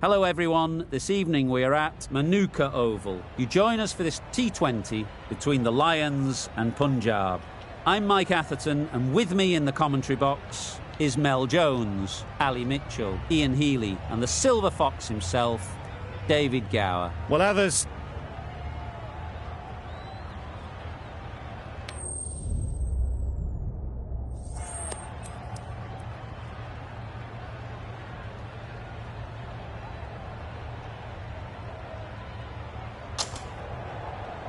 Hello everyone, this evening we are at Manuka Oval. You join us for this T20 between the Lions and Punjab. I'm Mike Atherton, and with me in the commentary box is Mel Jones, Ali Mitchell, Ian Healy and the Silver Fox himself, David Gower. Well, others...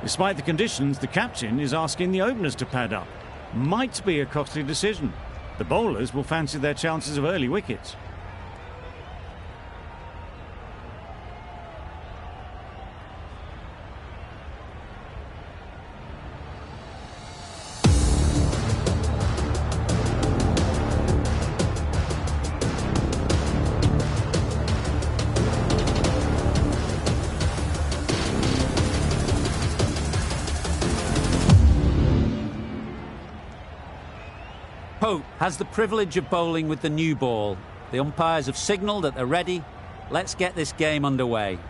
Despite the conditions, the captain is asking the openers to pad up. Might be a costly decision. The bowlers will fancy their chances of early wickets. Pope has the privilege of bowling with the new ball. The umpires have signalled that they're ready. Let's get this game underway.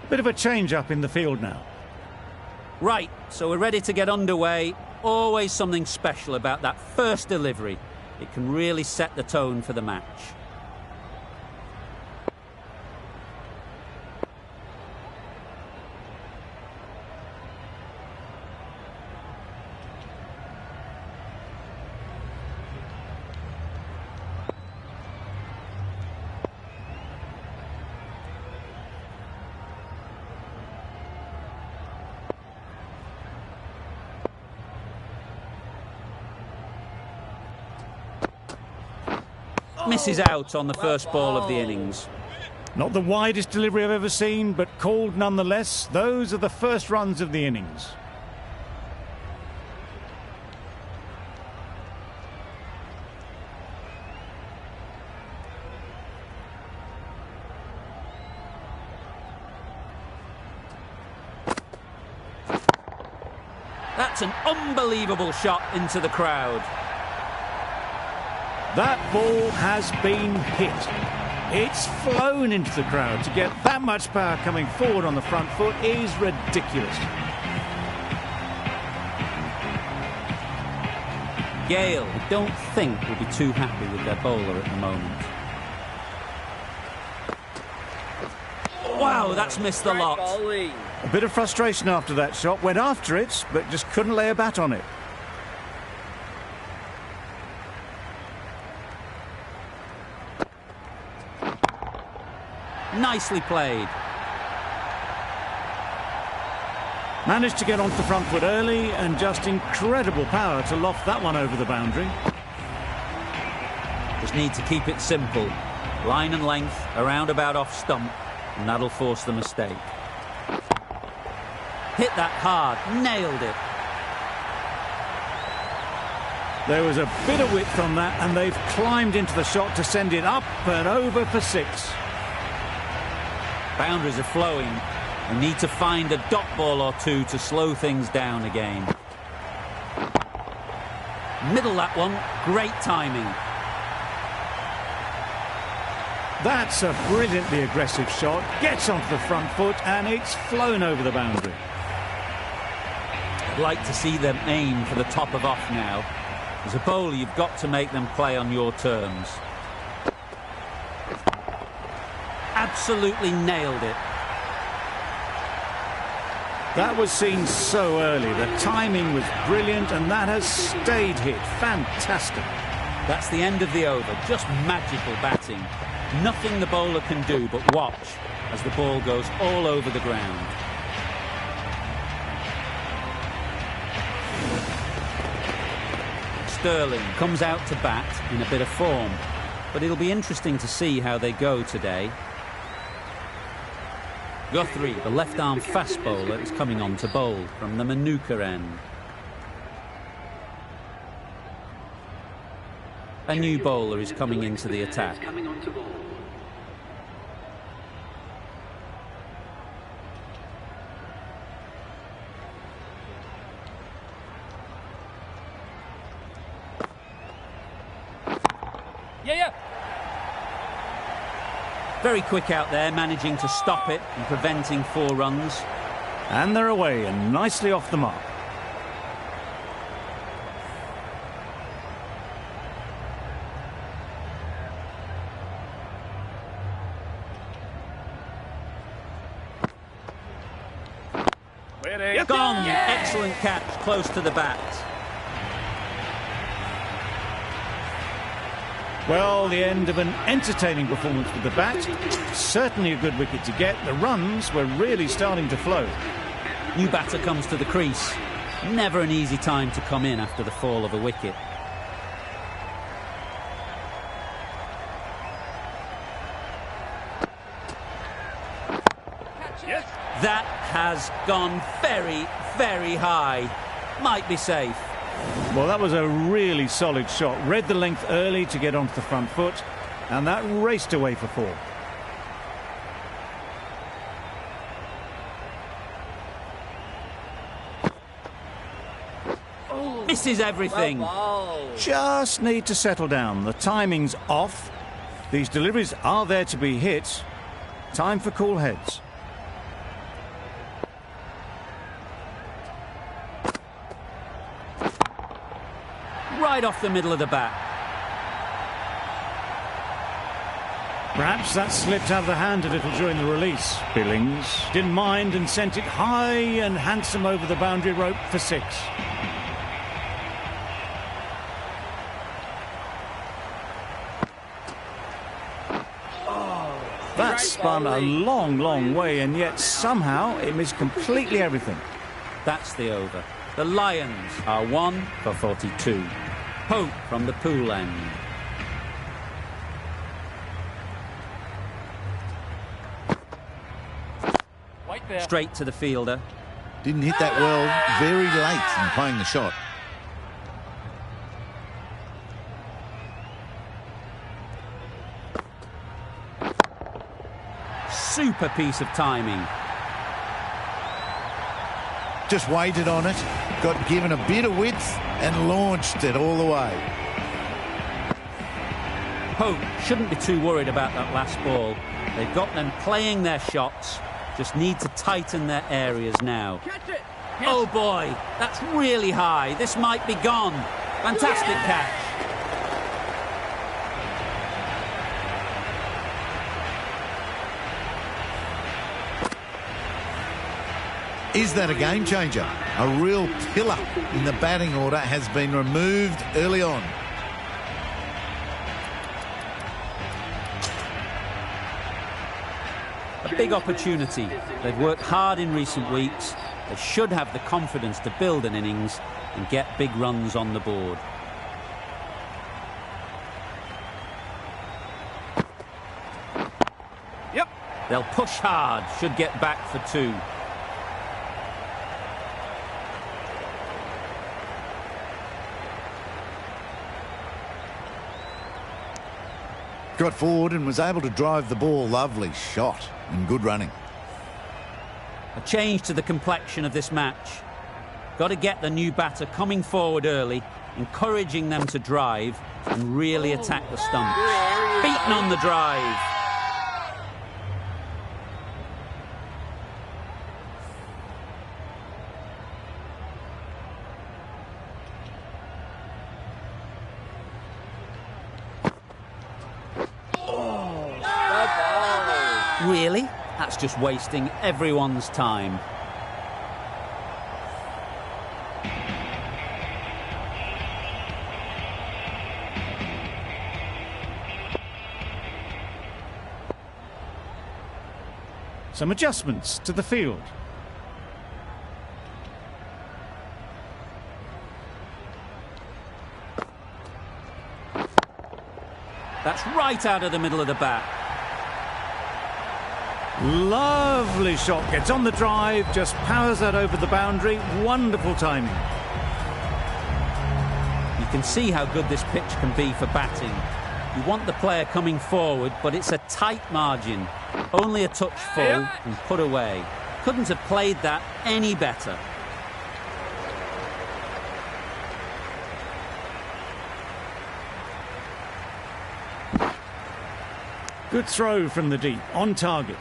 Bit of a change-up in the field now. Right, so we're ready to get underway. Always something special about that first delivery. It can really set the tone for the match. Misses out on the first ball of the innings. Not the widest delivery I've ever seen, but called nonetheless. Those are the first runs of the innings. That's an unbelievable shot into the crowd. That ball has been hit. It's flown into the crowd. To get that much power coming forward on the front foot is ridiculous. Gale, I don't think, will be too happy with their bowler at the moment. Wow, that's missed the lot. A bit of frustration after that shot. Went after it, but just couldn't lay a bat on it. Nicely played. Managed to get onto the front foot early and just incredible power to loft that one over the boundary. Just need to keep it simple. Line and length, around about off stump, and that'll force the mistake. Hit that hard, nailed it. There was a bit of width on that, and they've climbed into the shot to send it up and over for 6. Boundaries are flowing. They need to find a dot ball or two to slow things down again. Middle that one, great timing. That's a brilliantly aggressive shot. Gets onto the front foot and it's flown over the boundary. I'd like to see them aim for the top of off now. As a bowler, you've got to make them play on your terms. Absolutely nailed it. That was seen so early. The timing was brilliant and that has stayed hit. Fantastic. That's the end of the over. Just magical batting. Nothing the bowler can do but watch as the ball goes all over the ground. Sterling comes out to bat in a bit of form, but it'll be interesting to see how they go today. Guthrie, the left-arm fast bowler, is coming on to bowl from the Manuka end. A new bowler is coming into the attack. Very quick out there, managing to stop it and preventing 4 runs. And they're away and nicely off the mark. Gone! Excellent catch, close to the bat. Well, the end of an entertaining performance with the bat. Certainly a good wicket to get. The runs were really starting to flow. New batter comes to the crease. Never an easy time to come in after the fall of a wicket. That has gone very, very high. Might be safe. Well, that was a really solid shot. Read the length early to get onto the front foot, and that raced away for 4. Misses everything. Just need to settle down. The timing's off. These deliveries are there to be hit. Time for cool heads. Right off the middle of the bat. Perhaps that slipped out of the hand a little during the release. Billings didn't mind and sent it high and handsome over the boundary rope for 6. That spun a long, long way, and yet somehow it missed completely everything. That's the over. The Lions are 1 for 42. Pope from the pool end. Straight to the fielder. Didn't hit that well, very late in playing the shot. Super piece of timing. Just waited on it, got given a bit of width and launched it all the way. Pope shouldn't be too worried about that last ball. They've got them playing their shots, just need to tighten their areas now. Oh boy, that's really high. This might be gone. Fantastic catch. Is that a game changer? A real pillar in the batting order has been removed early on. A big opportunity. They've worked hard in recent weeks. They should have the confidence to build an innings and get big runs on the board. Yep. They'll push hard, should get back for 2. Got forward and was able to drive the ball. Lovely shot and good running. A change to the complexion of this match. Got to get the new batter coming forward early, encouraging them to drive and really attack the stumps. Beaten on the drive. Really? That's just wasting everyone's time. Some adjustments to the field. That's right out of the middle of the bat. Lovely shot, gets on the drive, just powers that over the boundary. Wonderful timing. You You can see how good this pitch can be for batting. You want the player coming forward, but it's a tight margin. Only a touch full and put away. Couldn't have played that any better. Good throw from the deep, on target.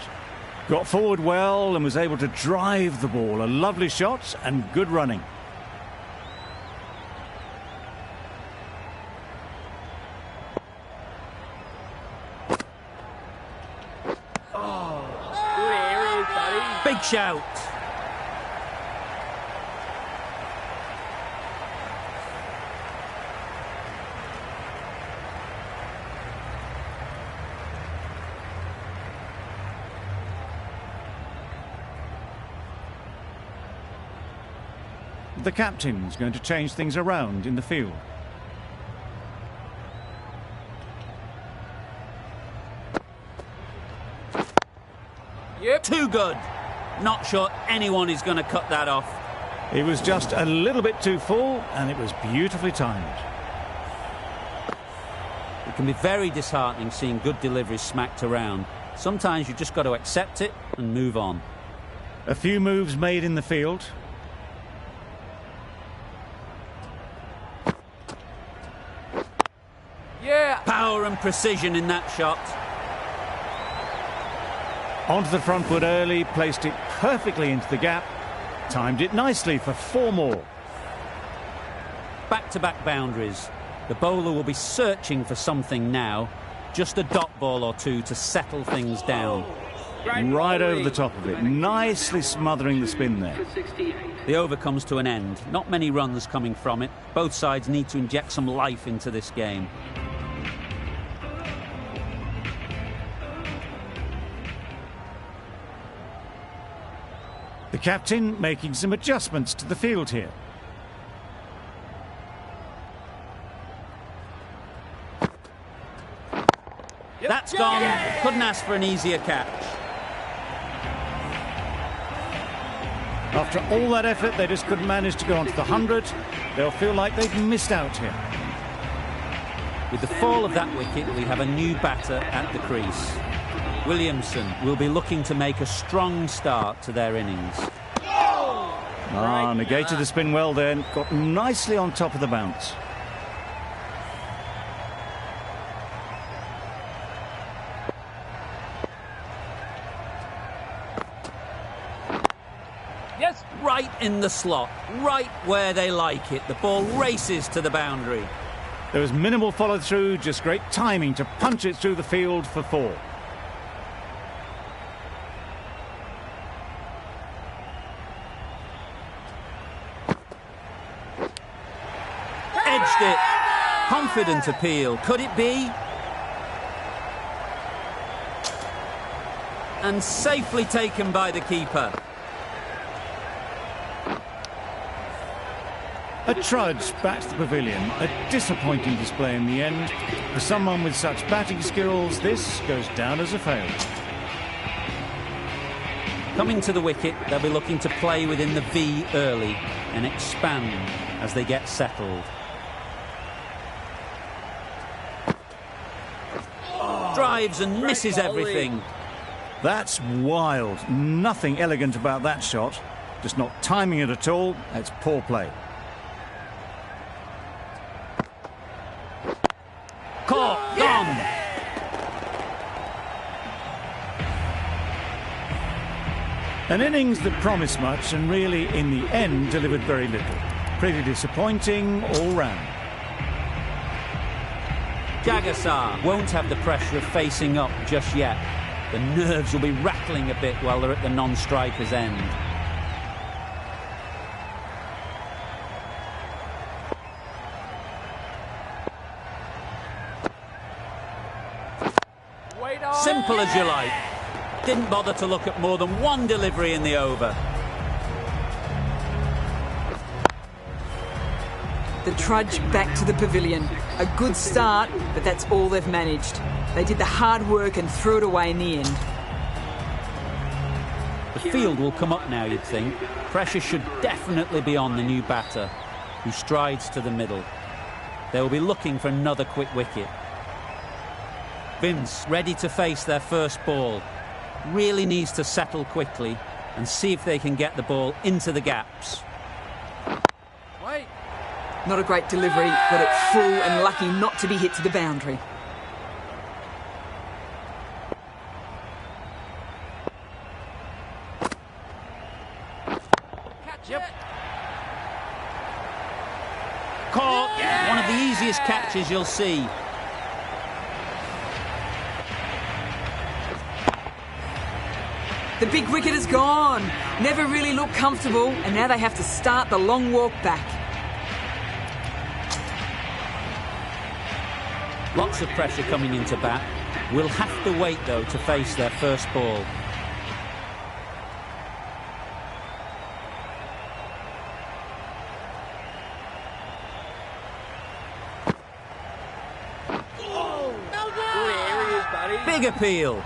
Got forward well and was able to drive the ball. A lovely shot and good running. Big shout. The captain's going to change things around in the field. Yep. Too good. Not sure anyone is going to cut that off. It was just a little bit too full and it was beautifully timed. It can be very disheartening seeing good deliveries smacked around. Sometimes you've just got to accept it and move on. A few moves made in the field. Yeah. Power and precision in that shot. Onto the front foot early, placed it perfectly into the gap. Timed it nicely for 4 more. Back-to-back boundaries. The bowler will be searching for something now. Just a dot ball or two to settle things down. Right over the top of it. Nicely smothering the spin there. The over comes to an end. Not many runs coming from it. Both sides need to inject some life into this game. The captain making some adjustments to the field here. That's gone. Couldn't ask for an easier catch. After all that effort, they just couldn't manage to go onto the 100. They'll feel like they've missed out here. With the fall of that wicket, we have a new batter at the crease. Williamson will be looking to make a strong start to their innings. Negated the spin well then. Got nicely on top of the bounce. Yes, right in the slot, right where they like it. The ball races to the boundary. There was minimal follow-through, just great timing to punch it through the field for 4. Edged it. Confident appeal. Could it be? And safely taken by the keeper. A trudge back to the pavilion. A disappointing display in the end. For someone with such batting skills, this goes down as a fail. Coming to the wicket, they'll be looking to play within the V early and expand as they get settled. Drives and misses everything. That's wild. Nothing elegant about that shot. Just not timing it at all. It's poor play. Caught, gone. An innings that promised much and really, in the end, delivered very little. Pretty disappointing all round. Jagasar won't have the pressure of facing up just yet. The nerves will be rattling a bit while they're at the non-striker's end. Simple as you like. Didn't bother to look at more than one delivery in the over. The trudge back to the pavilion. A good start, but that's all they've managed. They did the hard work and threw it away in the end. The field will come up now, you'd think. Pressure should definitely be on the new batter, who strides to the middle. They will be looking for another quick wicket. Vince ready to face their first ball. Really needs to settle quickly and see if they can get the ball into the gaps. Not a great delivery, got it full and lucky not to be hit to the boundary. Caught. Yeah. One of the easiest catches you'll see. The big wicket is gone. Never really looked comfortable, and now they have to start the long walk back. Lots of pressure coming into bat. Will have to wait, though, to face their first ball. Big appeal.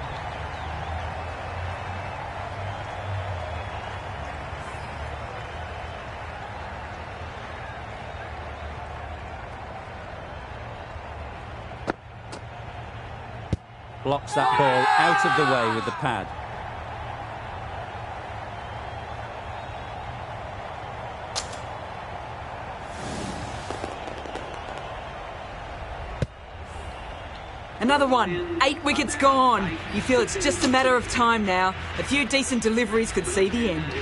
Blocks that ball out of the way with the pad. Another one. 8 wickets gone. You feel it's just a matter of time now. A few decent deliveries could see the end.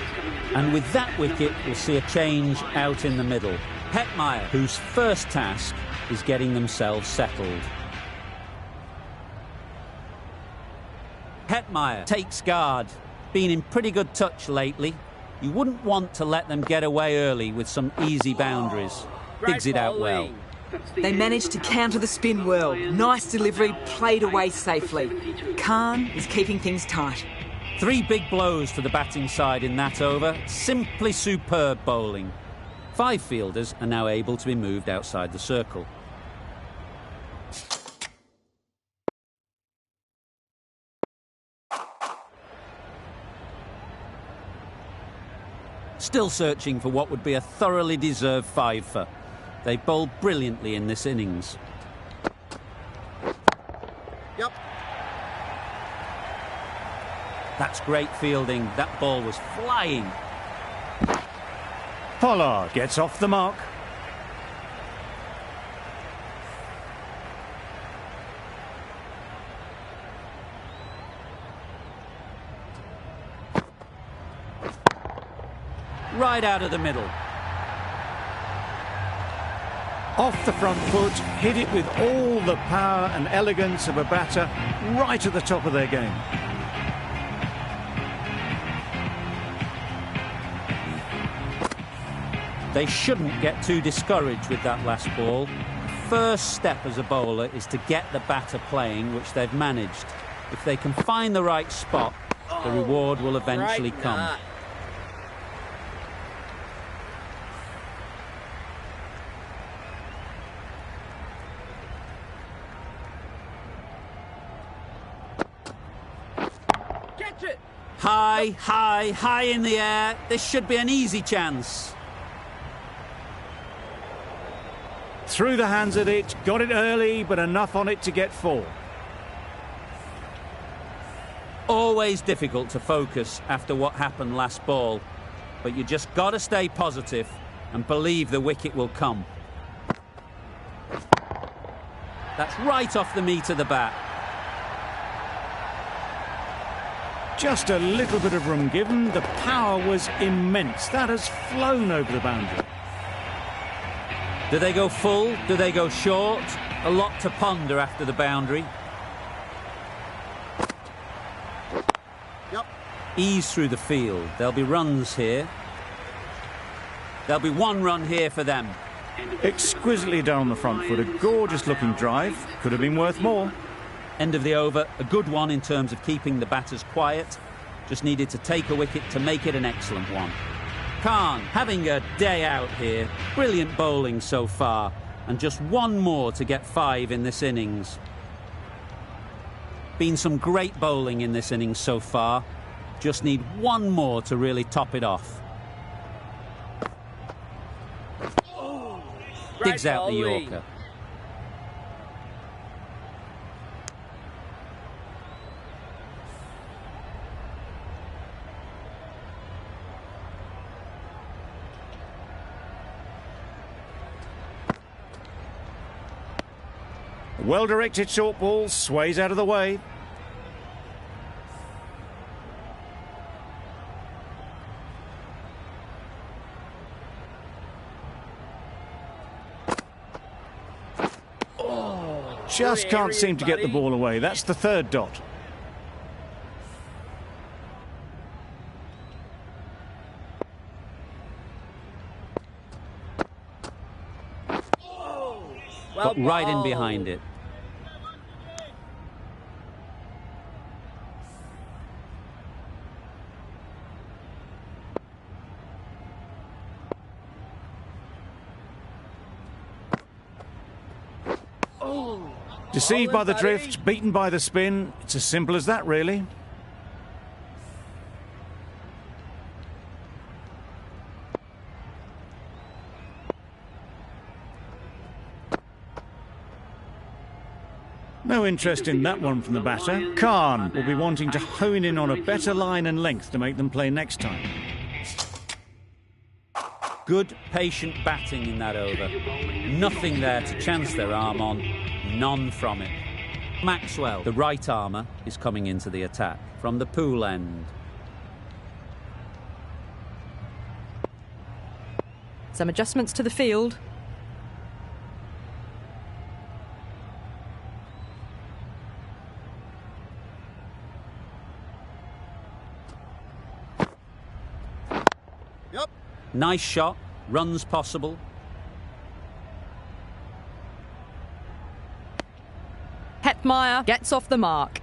And with that wicket, we'll see a change out in the middle. Hetmeyer, whose first task is getting themselves settled. Hetmeyer takes guard. Been in pretty good touch lately. You wouldn't want to let them get away early with some easy boundaries. Digs it out well. They managed to counter the spin well. Nice delivery, played away safely. Khan is keeping things tight. 3 big blows to the batting side in that over. Simply superb bowling. 5 fielders are now able to be moved outside the circle. Still searching for what would be a thoroughly deserved 5-for. They bowled brilliantly in this innings. Yep. That's great fielding. That ball was flying. Pollard gets off the mark. Right out of the middle. Off the front foot, hit it with all the power and elegance of a batter, right at the top of their game. They shouldn't get too discouraged with that last ball. First step as a bowler is to get the batter playing, which they've managed. If they can find the right spot, the reward will eventually come. High, high, high in the air. This should be an easy chance. Through the hands at it, got it early, but enough on it to get 4. Always difficult to focus after what happened last ball, but you just got to stay positive and believe the wicket will come. That's right off the meat of the bat. Just a little bit of room given. The power was immense. That has flown over the boundary. Do they go full? Do they go short? A lot to ponder after the boundary. Yep. Ease through the field. There'll be runs here. There'll be 1 run here for them. Exquisitely down the front foot. A gorgeous looking drive. Could have been worth more. End of the over, a good one in terms of keeping the batters quiet. Just needed to take a wicket to make it an excellent one. Khan having a day out here. Brilliant bowling so far. And just 1 more to get 5 in this innings. Been some great bowling in this innings so far. Just need 1 more to really top it off. Digs out the Yorker. A well-directed short ball sways out of the way. Just can't seem to get the ball away. That's the third dot. Got right in behind it. Deceived by the drift, beaten by the spin. It's as simple as that, really. No interest in that one from the batter. Khan will be wanting to hone in on a better line and length to make them play next time. Good, patient batting in that over. Nothing there to chance their arm on. None from it. Maxwell, the right armour, is coming into the attack from the pool end. Some adjustments to the field. Yep. Nice shot. Runs possible. Hetmeyer gets off the mark.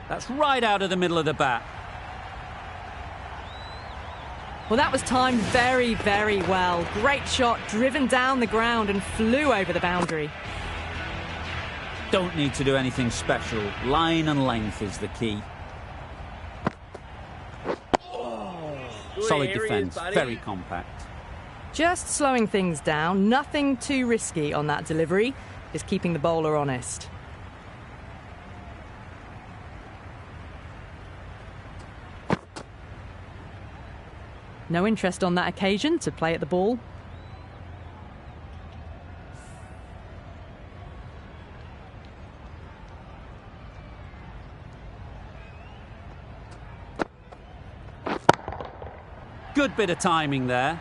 That's right out of the middle of the bat. Well, that was timed very, very well. Great shot, driven down the ground and flew over the boundary. Don't need to do anything special. Line and length is the key. Solid defence, very compact. Just slowing things down, nothing too risky on that delivery. Just keeping the bowler honest. No interest on that occasion to play at the ball. Good bit of timing there.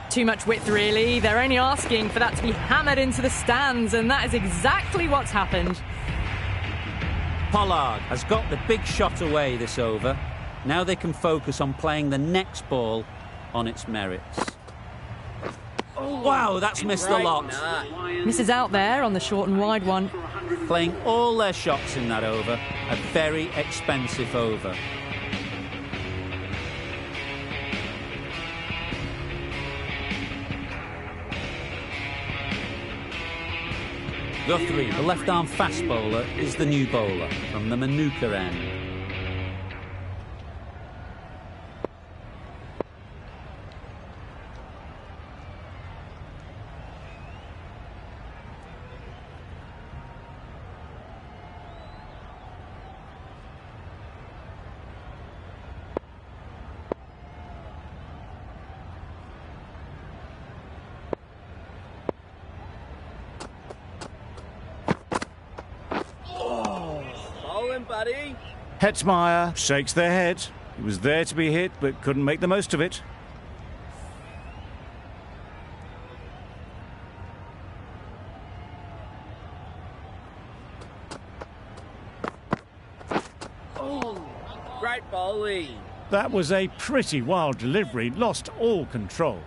Too much width, really. They're only asking for that to be hammered into the stands, and that is exactly what's happened. Pollard has got the big shot away this over. Now they can focus on playing the next ball on its merits. Wow, that's missed a lot. Misses out there on the short and wide one. Playing all their shots in that over. A very expensive over. Guthrie, the left-arm fast bowler, is the new bowler from the Manuka end. Buddy. Hetmeyer shakes their head. He was there to be hit, but couldn't make the most of it. Oh, great bowling. That was a pretty wild delivery, lost all control.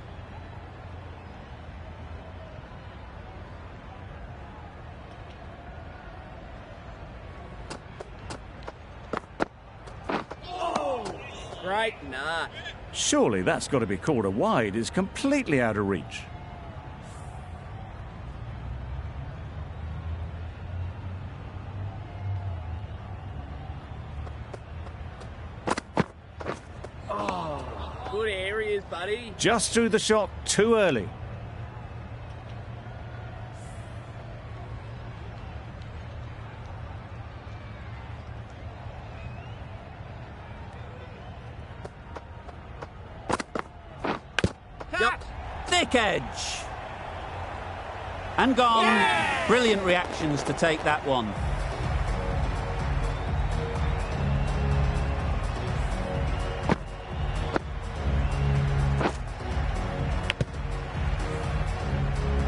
Great nut. Surely that's got to be called a wide. It's completely out of reach. Oh, good areas, buddy. Just threw the shot too early. Yep. Thick edge. And gone. Yeah! Brilliant reactions to take that one.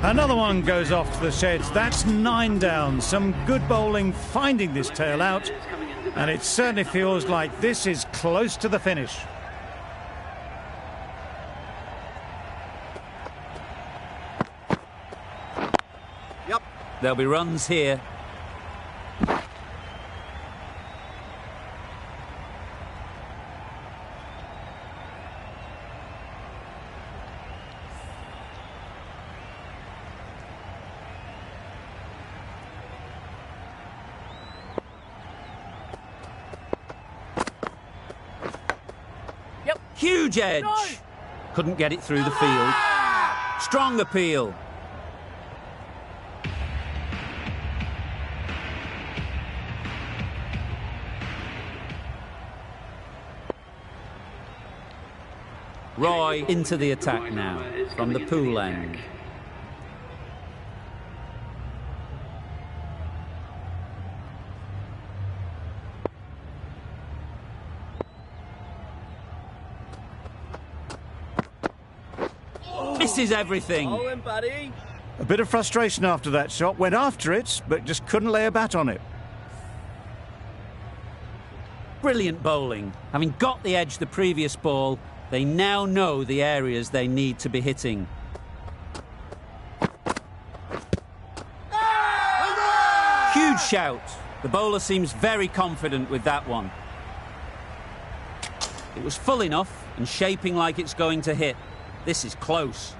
Another one goes off to the sheds. That's 9 down. Some good bowling finding this tail out. And it certainly feels like this is close to the finish. Yep. There'll be runs here. Huge edge. No. Couldn't get it through the field. Strong appeal. Roy into the attack now from the pool end. Misses everything. Bowling, buddy. A bit of frustration after that shot. Went after it, but just couldn't lay a bat on it. Brilliant bowling. Having got the edge the previous ball, they now know the areas they need to be hitting. Huge shout. The bowler seems very confident with that one. It was full enough and shaping like it's going to hit. This is close.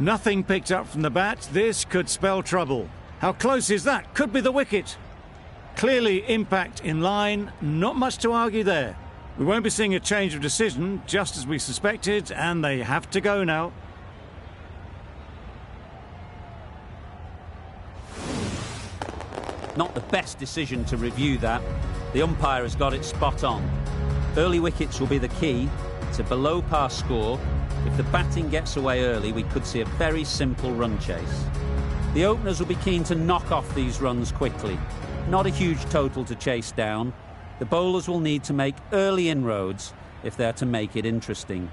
Nothing picked up from the bat. This could spell trouble. How close is that? Could be the wicket. Clearly impact in line. Not much to argue there. We won't be seeing a change of decision, just as we suspected, and they have to go now. Not the best decision to review that. The umpire has got it spot on. Early wickets will be the key. It's a below par score. If the batting gets away early, we could see a very simple run chase. The openers will be keen to knock off these runs quickly. Not a huge total to chase down. The bowlers will need to make early inroads if they're to make it interesting.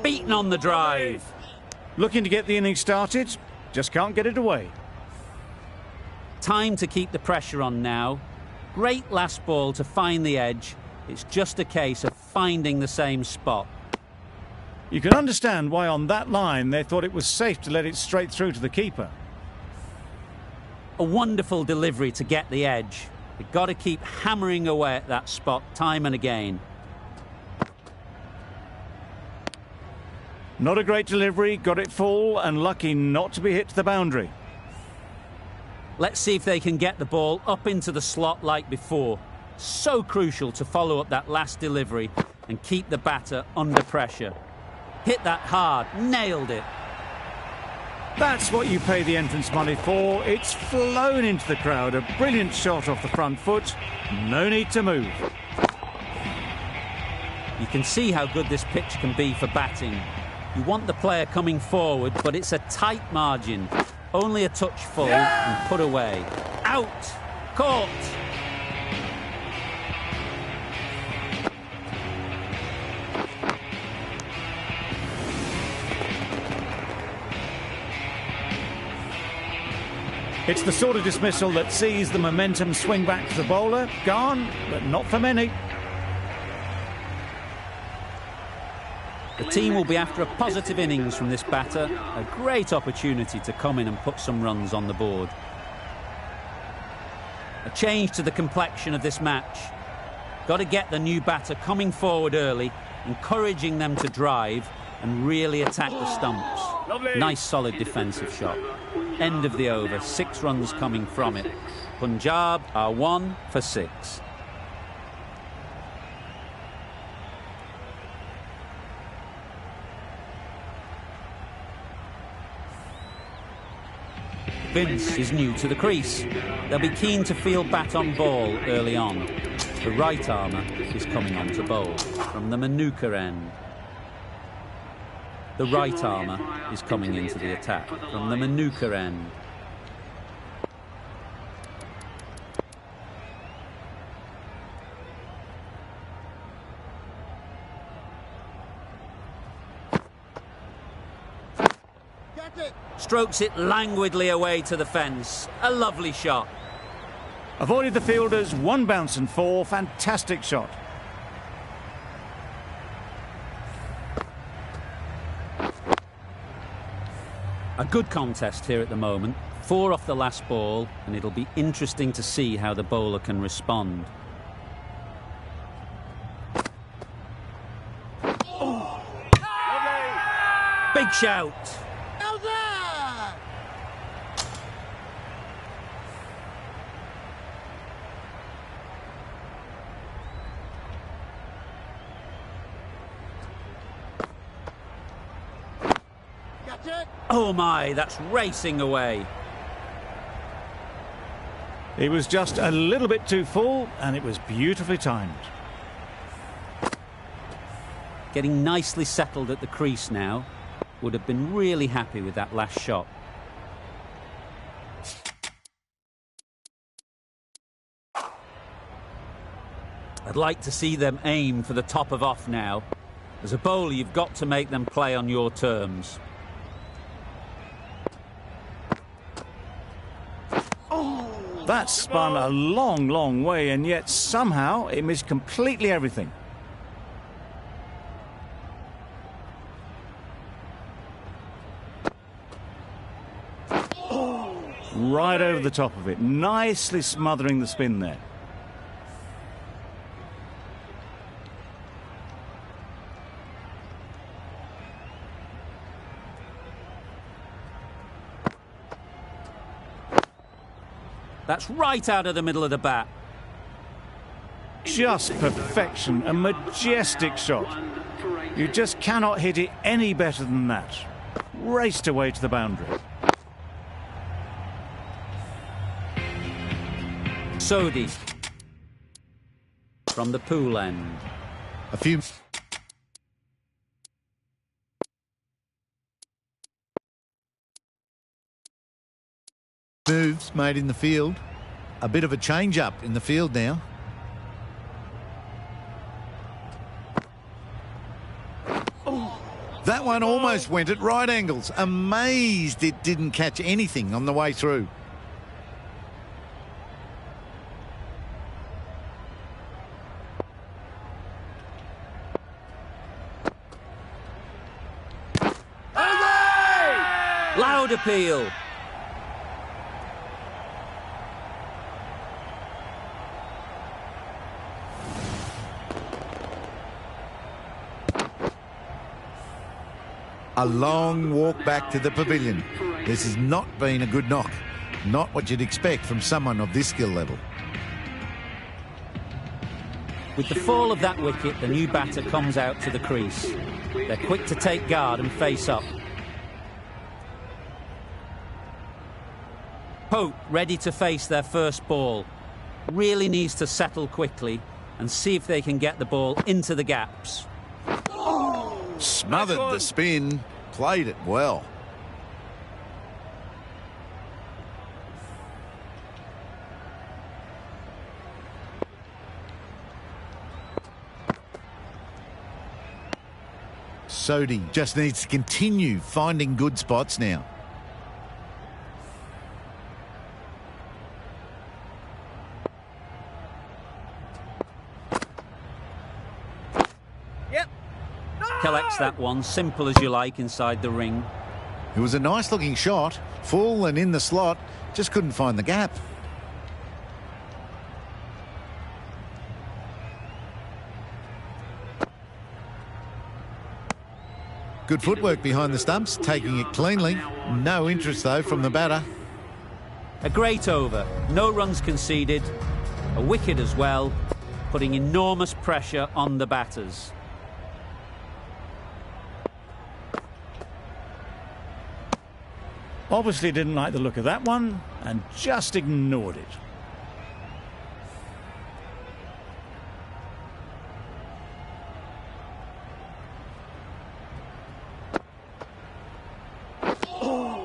Beaten on the drive. Looking to get the innings started, just can't get it away. Time to keep the pressure on now. Great last ball to find the edge. It's just a case of finding the same spot. You can understand why on that line they thought it was safe to let it straight through to the keeper. A wonderful delivery to get the edge. You've got to keep hammering away at that spot time and again. Not a great delivery, got it full and lucky not to be hit to the boundary. Let's see if they can get the ball up into the slot like before. So crucial to follow up that last delivery and keep the batter under pressure. Hit that hard, nailed it. That's what you pay the entrance money for. It's flown into the crowd. A brilliant shot off the front foot. No need to move. You can see how good this pitch can be for batting. You want the player coming forward, but it's a tight margin. Only a touch full and put away. Out! Caught! It's the sort of dismissal that sees the momentum swing back to the bowler. Gone, but not for many. The team will be after a positive innings from this batter. A great opportunity to come in and put some runs on the board. A change to the complexion of this match. Got to get the new batter coming forward early, encouraging them to drive and really attack the stumps. Lovely. Nice solid defensive shot. End of the over, 6 runs coming from it. Punjab are 1 for 6. Vince is new to the crease. They'll be keen to field bat on ball early on. The right armour is coming on to bowl from the Manuka end. The right armour is coming into the attack from the Manuka end. Strokes it languidly away to the fence. A lovely shot. Avoided the fielders, 1 bounce and 4. Fantastic shot. A good contest here at the moment. 4 off the last ball, and it'll be interesting to see how the bowler can respond. Big shout. Oh my, that's racing away. It was just a little bit too full, and it was beautifully timed. Getting nicely settled at the crease now. Would have been really happy with that last shot. I'd like to see them aim for the top of off now. As a bowler, you've got to make them play on your terms. That spun a long, long way, and yet somehow it missed completely everything. Right over the top of it, nicely smothering the spin there. That's right out of the middle of the bat. Just perfection, a majestic shot. You just cannot hit it any better than that. Raced away to the boundary. Sodhi from the pool end. A few moves made in the field. A bit of a change-up in the field now. That one almost went at right angles. Amazed it didn't catch anything on the way through. Loud appeal. A long walk back to the pavilion. This has not been a good knock. Not what you'd expect from someone of this skill level. With the fall of that wicket, the new batter comes out to the crease. They're quick to take guard and face up. Pope ready to face their first ball. Really needs to settle quickly and see if they can get the ball into the gaps. Smothered the spin, played it well. Sodi just needs to continue finding good spots now. Yep. Collects that one, simple as you like, inside the ring. It was a nice looking shot, full and in the slot, just couldn't find the gap. Good footwork behind the stumps, taking it cleanly. No interest, though, from the batter. A great over, no runs conceded, a wicket as well, putting enormous pressure on the batters. Obviously didn't like the look of that one and just ignored it.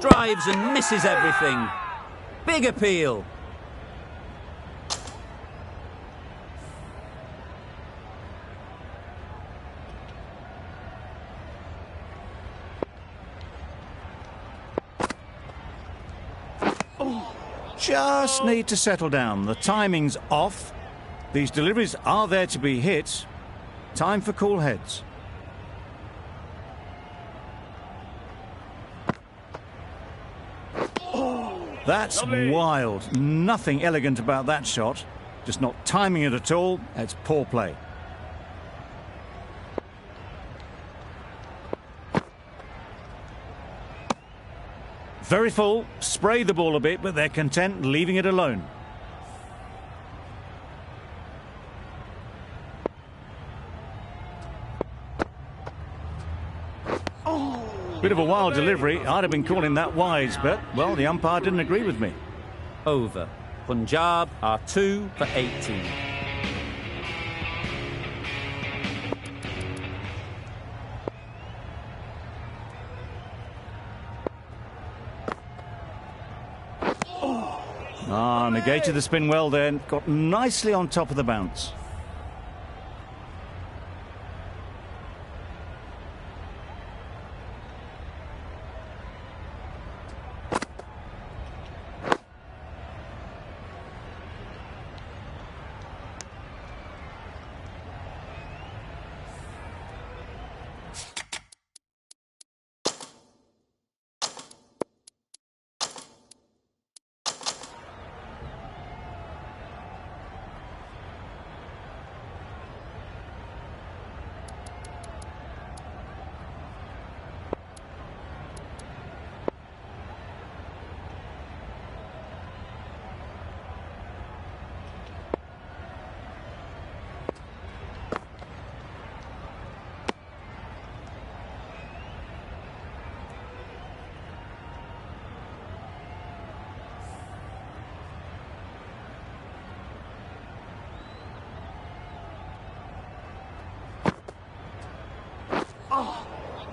Drives and misses everything. Big appeal. Just need to settle down. The timing's off. These deliveries are there to be hit. Time for cool heads. That's wild. Nothing elegant about that shot. Just not timing it at all. It's poor play. Very full. Spray the ball a bit, but they're content leaving it alone. Bit of a wild delivery. I'd have been calling that wise, but, well, the umpire didn't agree with me. Over. Punjab are 2 for 18. Negated the spin well then. Got nicely on top of the bounce.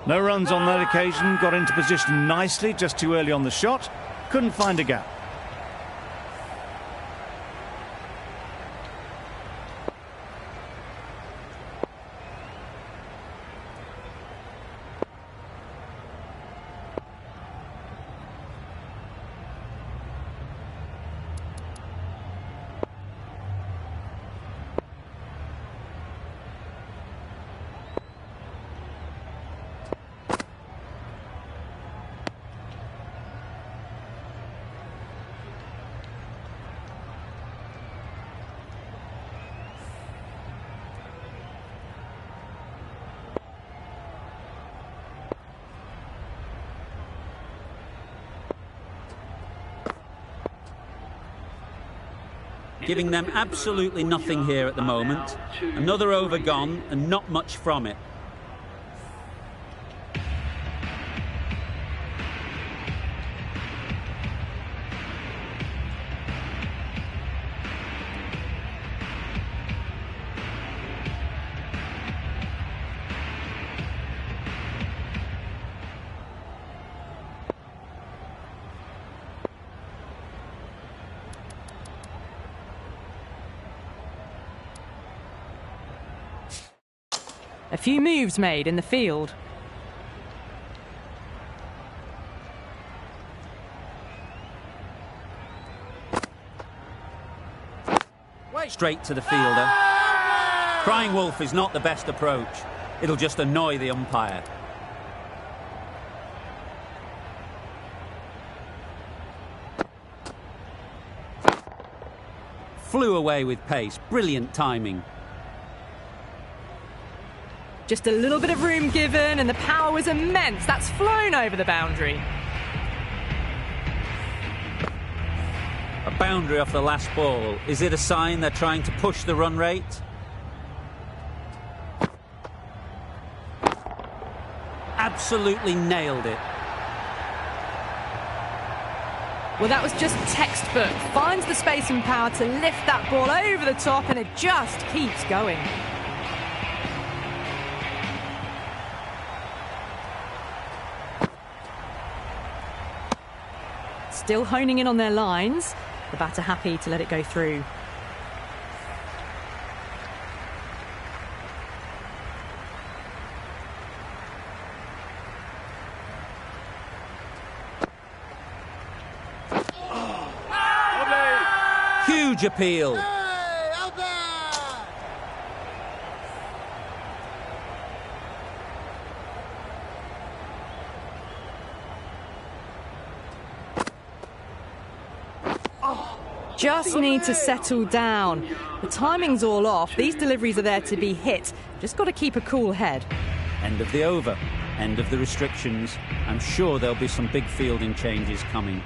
No runs on that occasion. Got into position nicely, just too early on the shot. Couldn't find a gap. Giving them absolutely nothing here at the moment. Another over gone and not much from it. A few moves made in the field. Straight to the fielder. Crying wolf is not the best approach. It'll just annoy the umpire. Flew away with pace. Brilliant timing. Just a little bit of room given and the power was immense. That's flown over the boundary. A boundary off the last ball. Is it a sign they're trying to push the run rate? Absolutely nailed it. Well, that was just textbook. Finds the space and power to lift that ball over the top, and it just keeps going. Still honing in on their lines. The batter happy to let it go through. Huge appeal. Just need to settle down. The timing's all off. These deliveries are there to be hit. Just got to keep a cool head. End of the over. End of the restrictions. I'm sure there'll be some big fielding changes coming.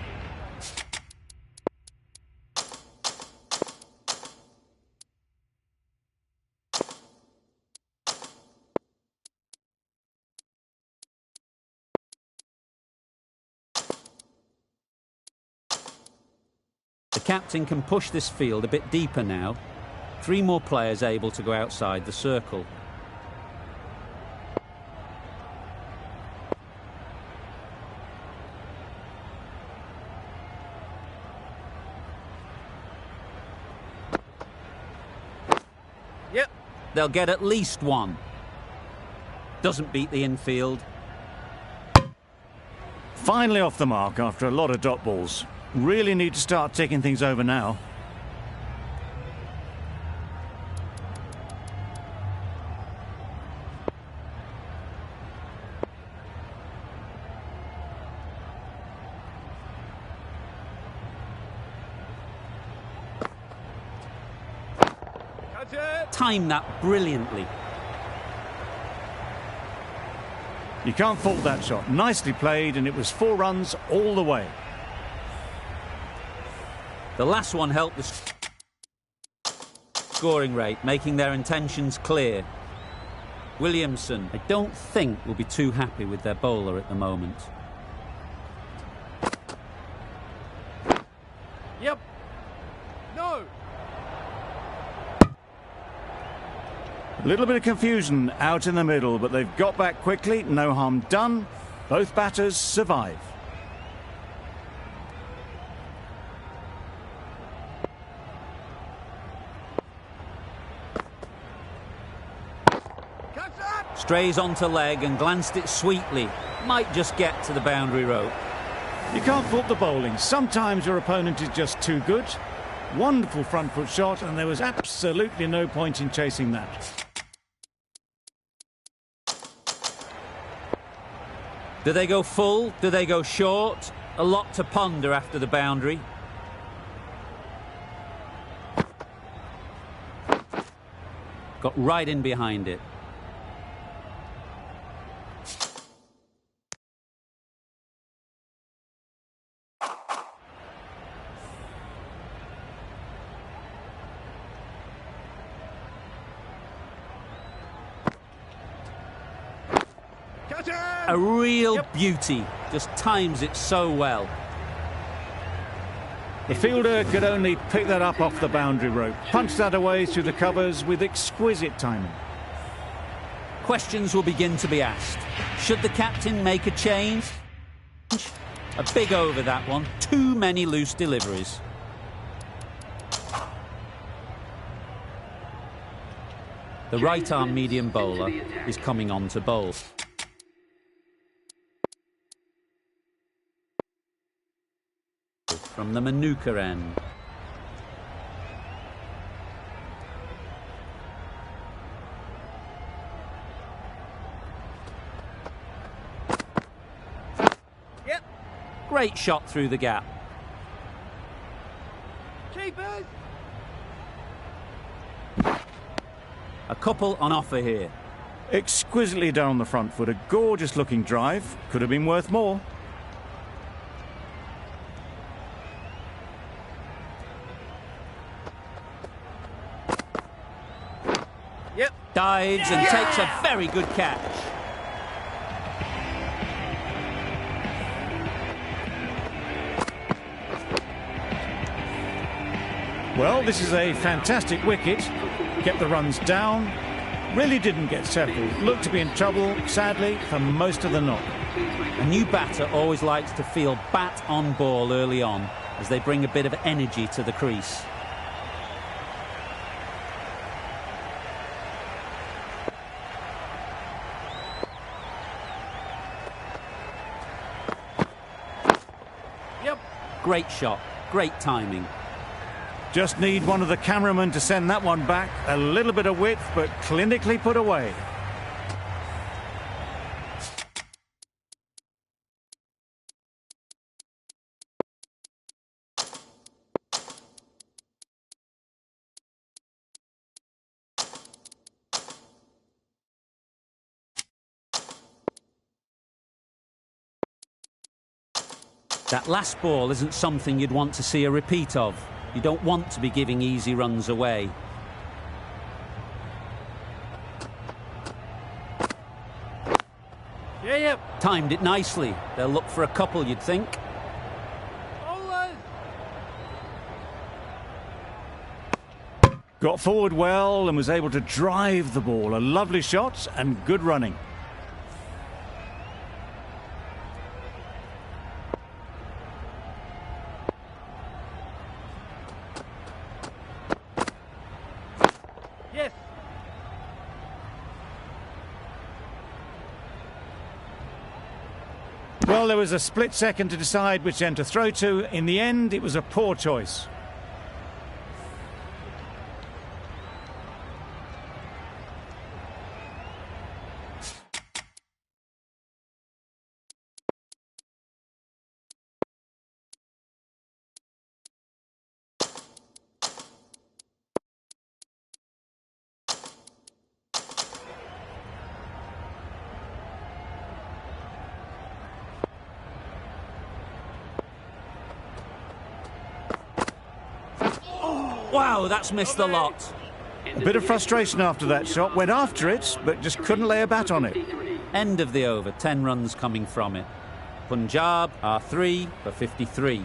The captain can push this field a bit deeper now. 3 more players able to go outside the circle. Yep. They'll get at least 1. Doesn't beat the infield. Finally off the mark after a lot of dot balls. Really need to start taking things over now. Timed that brilliantly. You can't fault that shot. Nicely played, and it was 4 runs all the way. The last one helped the scoring rate, making their intentions clear. Williamson, I don't think, will be too happy with their bowler at the moment. Yep. No. A little bit of confusion out in the middle, but they've got back quickly. No harm done. Both batters survive. Strays onto leg and glanced it sweetly. Might just get to the boundary rope. You can't fault the bowling. Sometimes your opponent is just too good. Wonderful front foot shot, and there was absolutely no point in chasing that. Do they go full? Do they go short? A lot to ponder after the boundary. Got right in behind it. A real beauty. Just times it so well. The fielder could only pick that up off the boundary rope. Punch that away through the covers with exquisite timing. Questions will begin to be asked. Should the captain make a change? A big over, that one. Too many loose deliveries. The right-arm medium bowler is coming on to bowl. From the Manuka end. Yep. Great shot through the gap. Keepers. A couple on offer here. Exquisitely done on the front foot. A gorgeous looking drive. Could have been worth more. Yep. Dives and takes a very good catch. Well, this is a fantastic wicket. Kept the runs down. Really didn't get settled. Looked to be in trouble, sadly, for most of the knock. A new batter always likes to feel bat on ball early on as they bring a bit of energy to the crease. Yep. Great shot, great timing. Just need one of the cameramen to send that one back. A little bit of width, but clinically put away. That last ball isn't something you'd want to see a repeat of. You don't want to be giving easy runs away. Yep. Timed it nicely. They'll look for a couple, you'd think. Bowlers. Got forward well and was able to drive the ball. A lovely shot and good running. Yes. Well, there was a split second to decide which end to throw to. In the end, it was a poor choice. Wow, that's missed the lot. A bit of frustration after that shot. Went after it, but just couldn't lay a bat on it. End of the over, 10 runs coming from it. Punjab are 3 for 53.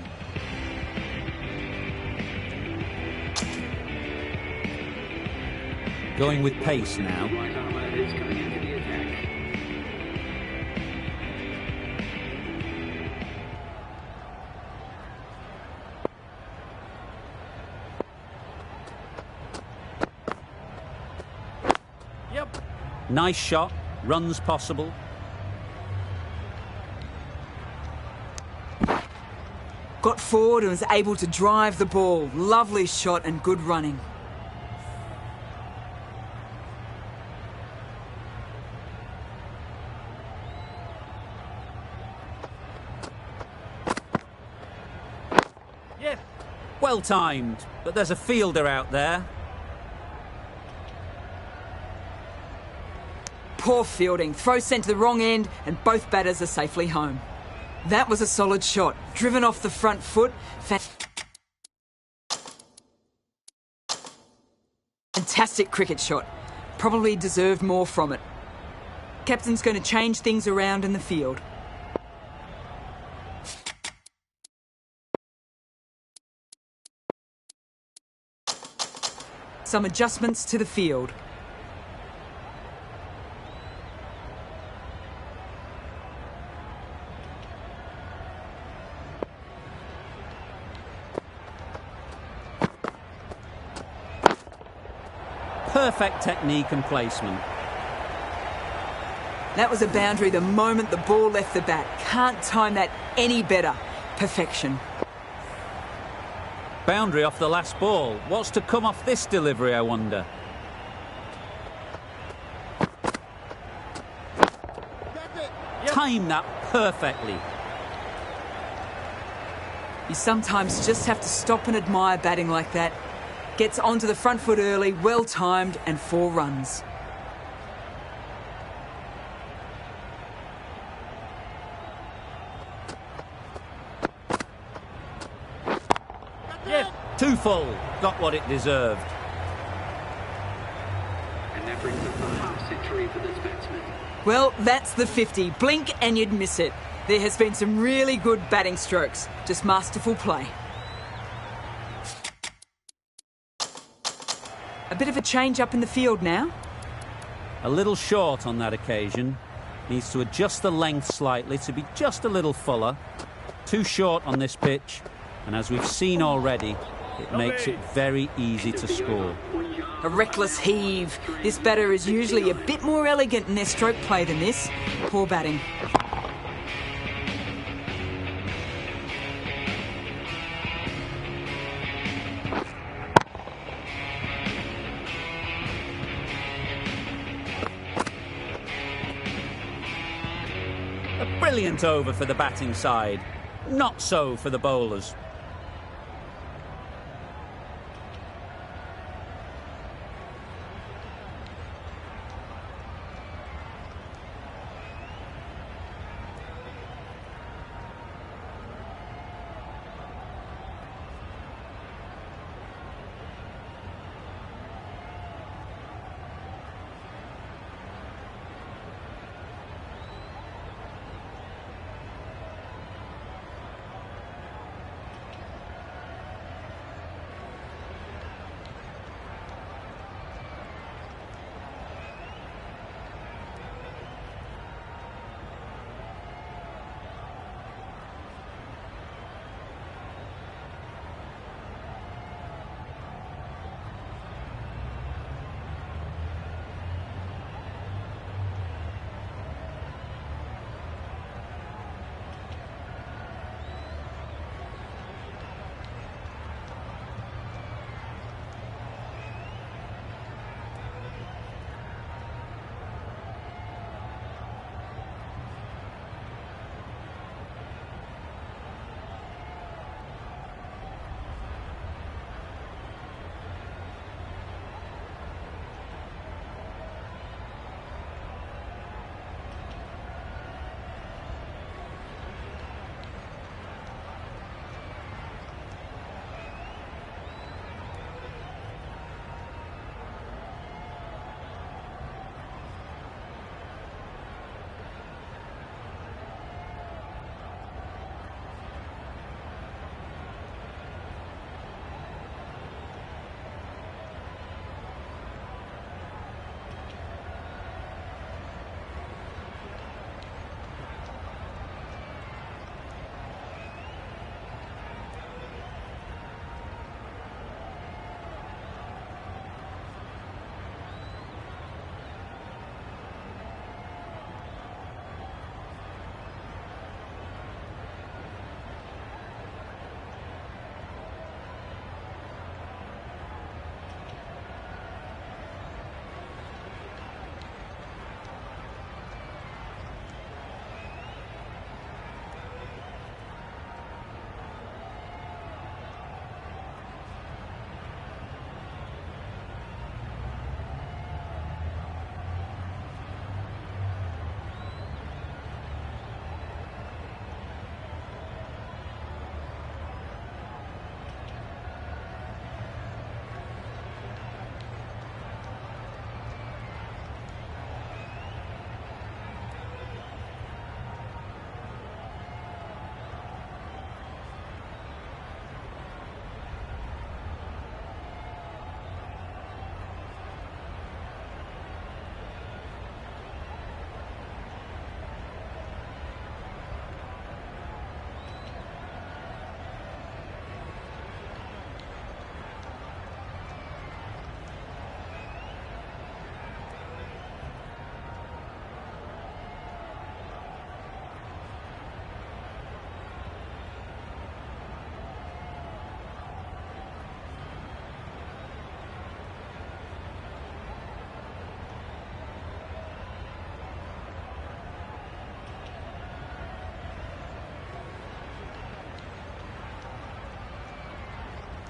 Going with pace now. Yep. Nice shot, runs possible. Got forward and was able to drive the ball. Lovely shot and good running. Yes. Well timed, but there's a fielder out there. Poor fielding. Throw sent to the wrong end and both batters are safely home. That was a solid shot. Driven off the front foot. Fantastic cricket shot. Probably deserved more from it. Captain's going to change things around in the field. Some adjustments to the field. perfect technique and placement. That was a boundary the moment the ball left the bat. Can't time that any better. Perfection. Boundary off the last ball. What's to come off this delivery, I wonder? Time that perfectly. You sometimes just have to stop and admire batting like that. Gets onto the front foot early, well timed, and 4 runs. Yes. Too full. Got what it deserved. And that brings up a half century for this batsman. Well, that's the 50. Blink and you'd miss it. There has been some really good batting strokes. Just masterful play. A bit of a change up in the field now. A little short on that occasion. Needs to adjust the length slightly to be just a little fuller. Too short on this pitch. And as we've seen already, it makes it very easy to score. A reckless heave. This batter is usually a bit more elegant in their stroke play than this. Poor batting. A brilliant over for the batting side. Not so for the bowlers.